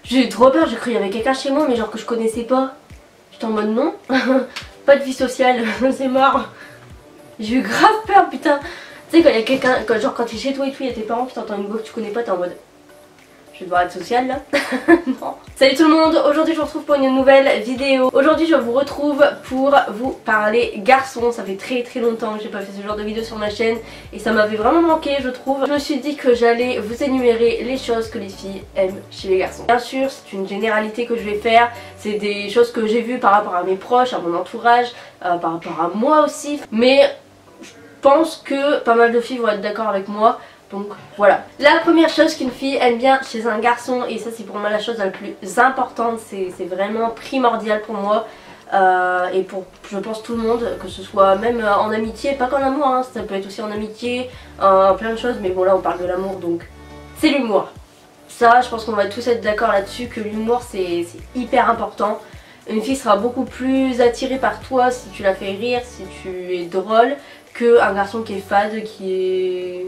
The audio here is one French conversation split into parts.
J'ai eu trop peur, j'ai cru qu'il y avait quelqu'un chez moi mais genre que je connaissais pas. J'étais en mode non, pas de vie sociale, c'est mort. J'ai eu grave peur putain. Tu sais quand il y a quelqu'un, genre quand t'es chez toi et tout, il y a tes parents qui t'entendent une voix que tu connais pas, t'es en mode je vais devoir être sociale là. Non. Salut tout le monde, aujourd'hui je vous retrouve pour une nouvelle vidéo. Aujourd'hui je vous retrouve pour vous parler garçons. Ça fait très longtemps que j'ai pas fait ce genre de vidéo sur ma chaîne et ça m'avait vraiment manqué je trouve. Je me suis dit que j'allais vous énumérer les choses que les filles aiment chez les garçons. Bien sûr c'est une généralité que je vais faire, c'est des choses que j'ai vues par rapport à mes proches, à mon entourage, par rapport à moi aussi. Mais je pense que pas mal de filles vont être d'accord avec moi. Donc voilà. La première chose qu'une fille aime bien chez un garçon, et ça c'est pour moi la chose la plus importante, c'est vraiment primordial pour moi et pour je pense tout le monde, que ce soit même en amitié, pas qu'en amour, hein, ça peut être aussi en amitié, plein de choses, mais bon là on parle de l'amour donc c'est l'humour. Ça je pense qu'on va tous être d'accord là-dessus que l'humour c'est hyper important. Une fille sera beaucoup plus attirée par toi si tu la fais rire, si tu es drôle, qu'un garçon qui est fade, qui est...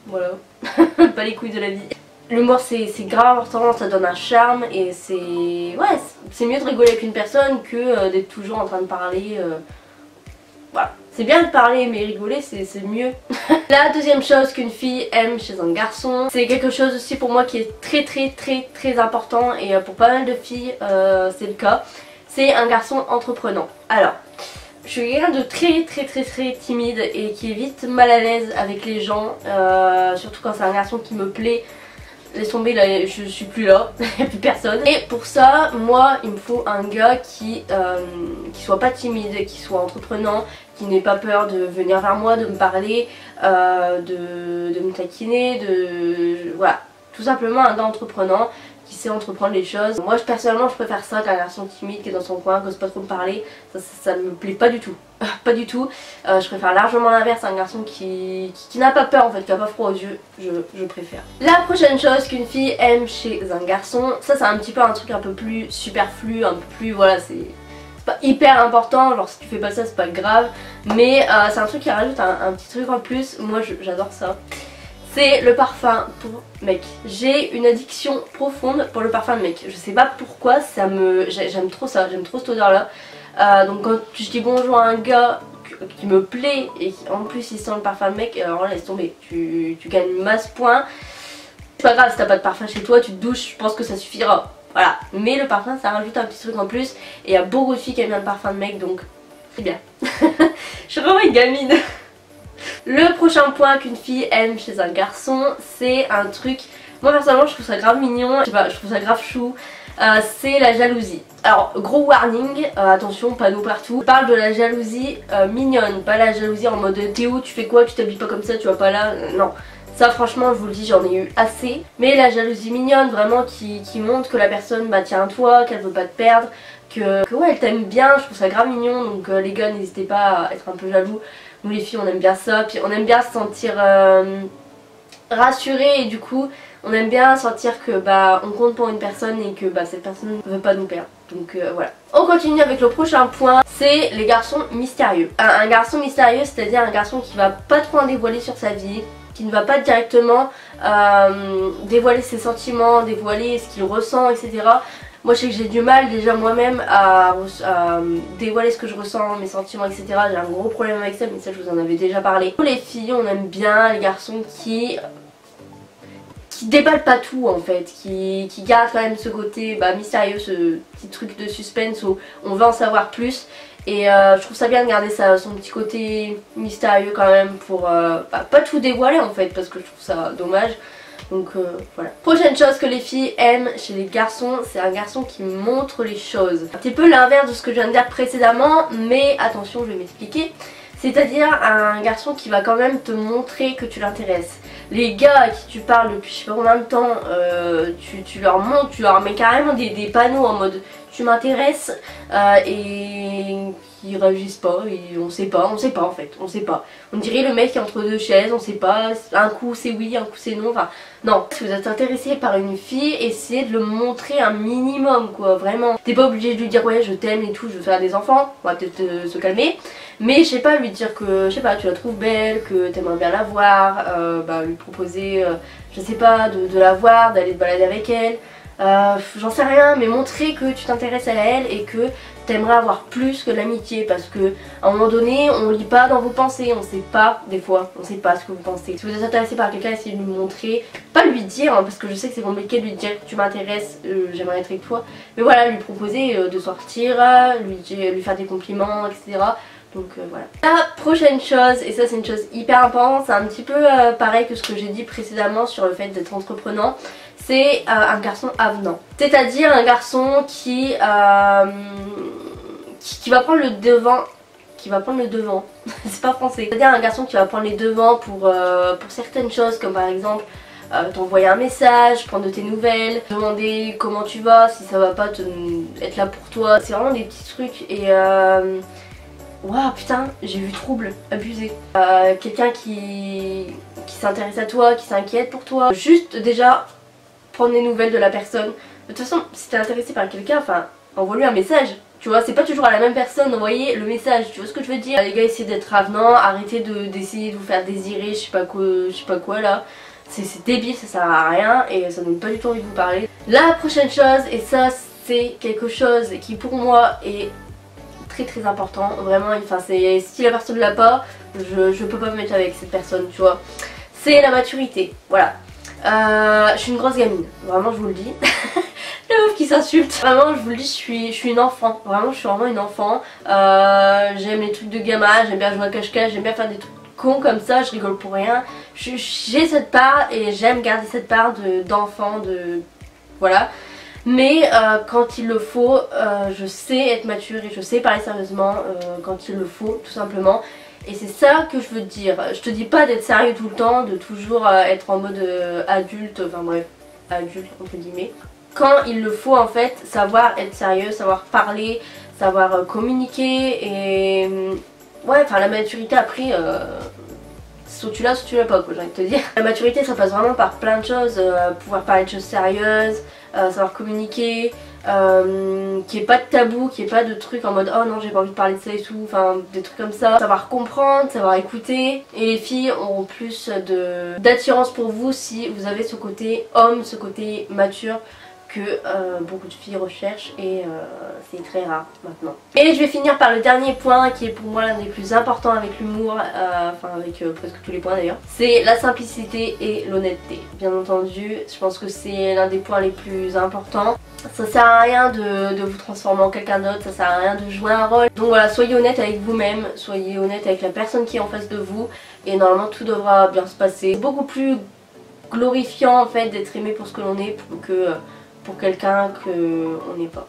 voilà, pas les couilles de la vie. L'humour c'est grave important, ça donne un charme et c'est... ouais, c'est mieux de rigoler avec une personne que d'être toujours en train de parler. Voilà, c'est bien de parler mais rigoler c'est mieux. La deuxième chose qu'une fille aime chez un garçon, c'est quelque chose aussi pour moi qui est très important et pour pas mal de filles c'est le cas. C'est un garçon entreprenant. Alors... je suis quelqu'un de très timide et qui est vite mal à l'aise avec les gens, surtout quand c'est un garçon qui me plaît. Laisse tomber, là je suis plus là, il n'y a plus personne. Et pour ça, moi il me faut un gars qui soit pas timide, qui soit entreprenant, qui n'ait pas peur de venir vers moi, de me parler, de me taquiner, voilà, tout simplement un gars entreprenant qui sait entreprendre les choses. Moi personnellement je préfère ça qu'un garçon timide qui est dans son coin, qui n'ose pas trop me parler. Ça me plaît pas du tout. Pas du tout. Je préfère largement l'inverse, un garçon qui n'a pas peur en fait, qui n'a pas froid aux yeux, je préfère. La prochaine chose qu'une fille aime chez un garçon, ça c'est un petit peu un truc un peu plus superflu, un peu plus voilà, c'est pas hyper important, genre si tu fais pas ça c'est pas grave, mais c'est un truc qui rajoute un petit truc en plus. Moi j'adore ça. C'est le parfum pour mec. J'ai une addiction profonde pour le parfum de mec. Je sais pas pourquoi, j'aime trop ça, j'aime trop cette odeur là. Donc quand je dis bonjour à un gars qui me plaît et qui en plus il sent le parfum de mec, alors là laisse tomber, tu gagnes masse point. C'est pas grave si t'as pas de parfum chez toi, tu te douches, je pense que ça suffira. Voilà, mais le parfum ça rajoute un petit truc en plus et il y a beaucoup de filles qui aiment bien le parfum de mec donc c'est bien. Je suis vraiment une gamine. Le prochain point qu'une fille aime chez un garçon, c'est un truc, moi personnellement je trouve ça grave mignon, je sais pas, je trouve ça grave chou, c'est la jalousie. Alors gros warning, attention, panneau partout, je parle de la jalousie mignonne, pas la jalousie en mode t'es où, tu fais quoi, tu t'habilles pas comme ça, tu vas pas là, non. Ça franchement je vous le dis, j'en ai eu assez. Mais la jalousie mignonne vraiment qui montre que la personne bah, tient à toi, qu'elle veut pas te perdre, que ouais elle t'aime bien, je trouve ça grave mignon. Donc les gars n'hésitez pas à être un peu jaloux. Nous les filles on aime bien ça, puis on aime bien se sentir rassuré et du coup on aime bien sentir que bah on compte pour une personne et que bah cette personne ne veut pas nous perdre. Donc voilà. On continue avec le prochain point, c'est les garçons mystérieux. Un garçon mystérieux, c'est-à-dire un garçon qui va pas trop en dévoiler sur sa vie, qui ne va pas directement dévoiler ses sentiments, dévoiler ce qu'il ressent, etc. Moi je sais que j'ai du mal déjà moi-même à dévoiler ce que je ressens, mes sentiments, etc. J'ai un gros problème avec ça, mais ça je vous en avais déjà parlé. Nous les filles on aime bien les garçons qui déballent pas tout en fait, qui gardent quand même ce côté bah, mystérieux, ce petit truc de suspense où on veut en savoir plus. Et je trouve ça bien de garder son petit côté mystérieux quand même pour pas tout dévoiler en fait, parce que je trouve ça dommage. Donc voilà. Prochaine chose que les filles aiment chez les garçons, c'est un garçon qui montre les choses. Un petit peu l'inverse de ce que je viens de dire précédemment, mais attention je vais m'expliquer. C'est-à-dire un garçon qui va quand même te montrer que tu l'intéresses. Les gars à qui tu parles depuis je sais pas combien de temps, tu leur montres, tu leur mets carrément des panneaux en mode tu m'intéresses et ils réagissent pas et on sait pas en fait, on sait pas. On dirait le mec qui est entre deux chaises, on sait pas, un coup c'est oui, un coup c'est non, enfin non. Si vous êtes intéressé par une fille, essayez de le montrer un minimum quoi, vraiment. T'es pas obligé de lui dire ouais je t'aime et tout, je veux faire des enfants, on va peut-être se calmer. Mais je sais pas, lui dire que je sais pas, tu la trouves belle, que t'aimerais bien la voir, bah, lui proposer, je sais pas, de la voir, d'aller te balader avec elle. j'en sais rien, mais montrer que tu t'intéresses à elle et que t'aimerais avoir plus que de l'amitié, parce que à un moment donné on lit pas dans vos pensées, on sait pas, des fois on sait pas ce que vous pensez. Si vous êtes intéressé par quelqu'un, essayez de lui montrer, pas lui dire hein, parce que je sais que c'est compliqué de lui dire tu m'intéresses, j'aimerais être avec toi, mais voilà, lui proposer de sortir, lui faire des compliments, etc. Donc voilà. La prochaine chose, et ça c'est une chose hyper importante, c'est un petit peu pareil que ce que j'ai dit précédemment sur le fait d'être entreprenant, c'est un garçon avenant. C'est-à-dire un garçon qui va prendre le devant. C'est pas français. C'est-à-dire un garçon qui va prendre les devants pour certaines choses, comme par exemple t'envoyer un message, prendre de tes nouvelles, demander comment tu vas, si ça va pas, être là pour toi. C'est vraiment des petits trucs et waouh putain, j'ai vu trouble, abusé. Quelqu'un qui s'intéresse à toi, qui s'inquiète pour toi. Juste déjà prendre des nouvelles de la personne. De toute façon, si t'es intéressé par quelqu'un, enfin, envoie-lui un message. Tu vois, c'est pas toujours à la même personne d'envoyer le message, tu vois ce que je veux dire. Les gars, essayez d'être avenants, arrêtez d'essayer de vous faire désirer, je sais pas quoi là. C'est débile, ça sert à rien et ça donne pas du tout envie de vous parler. La prochaine chose, et ça c'est quelque chose qui pour moi est très important, vraiment, enfin si la personne l'a pas, je peux pas me mettre avec cette personne, tu vois. C'est la maturité, voilà. Je suis une grosse gamine, vraiment je vous le dis. La meuf qui s'insulte. Vraiment je vous le dis, je suis une enfant. Vraiment je suis vraiment une enfant. J'aime les trucs de gamin, j'aime bien jouer à cache-cache, j'aime bien faire des trucs cons comme ça, je rigole pour rien. J'ai cette part et j'aime garder cette part d'enfant, voilà. Mais quand il le faut, je sais être mature et je sais parler sérieusement quand il le faut, tout simplement. Et c'est ça que je veux te dire. Je te dis pas d'être sérieux tout le temps, de toujours être en mode adulte, enfin bref, adulte entre guillemets. Quand il le faut en fait, savoir être sérieux, savoir parler, savoir communiquer et ouais, enfin la maturité après, soit tu l'as pas quoi, j'ai envie de te dire. La maturité ça passe vraiment par plein de choses, pouvoir parler de choses sérieuses, savoir communiquer, qu'il n'y ait pas de tabou, qu'il n'y ait pas de trucs en mode oh non j'ai pas envie de parler de ça et tout, enfin des trucs comme ça. Savoir comprendre, savoir écouter, et les filles auront plus d'attirance pour vous si vous avez ce côté homme, ce côté mature que beaucoup de filles recherchent et c'est très rare maintenant. Et je vais finir par le dernier point qui est pour moi l'un des plus importants avec l'humour, enfin avec presque tous les points d'ailleurs, c'est la simplicité et l'honnêteté. Bien entendu, je pense que c'est l'un des points les plus importants. Ça sert à rien de vous transformer en quelqu'un d'autre, ça sert à rien de jouer un rôle. Donc voilà, soyez honnête avec vous-même, soyez honnête avec la personne qui est en face de vous et normalement tout devra bien se passer. C'est beaucoup plus glorifiant en fait d'être aimé pour ce que l'on est que pour quelqu'un qu'on n'est pas.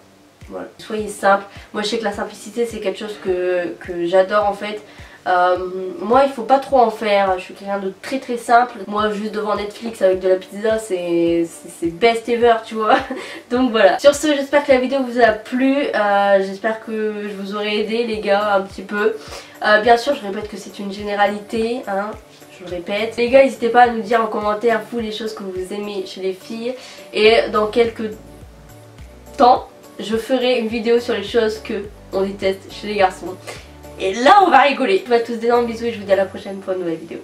Voilà. Soyez simple. Moi je sais que la simplicité c'est quelque chose que j'adore en fait. Moi il faut pas trop en faire, je suis quelqu'un de très simple. Moi juste devant Netflix avec de la pizza c'est best ever tu vois. Donc voilà. Sur ce j'espère que la vidéo vous a plu, j'espère que je vous aurai aidé les gars un petit peu. Bien sûr je répète que c'est une généralité hein. Je le répète. Les gars n'hésitez pas à nous dire en commentaire vous les choses que vous aimez chez les filles. Et dans quelques temps je ferai une vidéo sur les choses que on déteste chez les garçons. Et là on va rigoler. Je vous fais tous d'énormes bisous et je vous dis à la prochaine pour une nouvelle vidéo.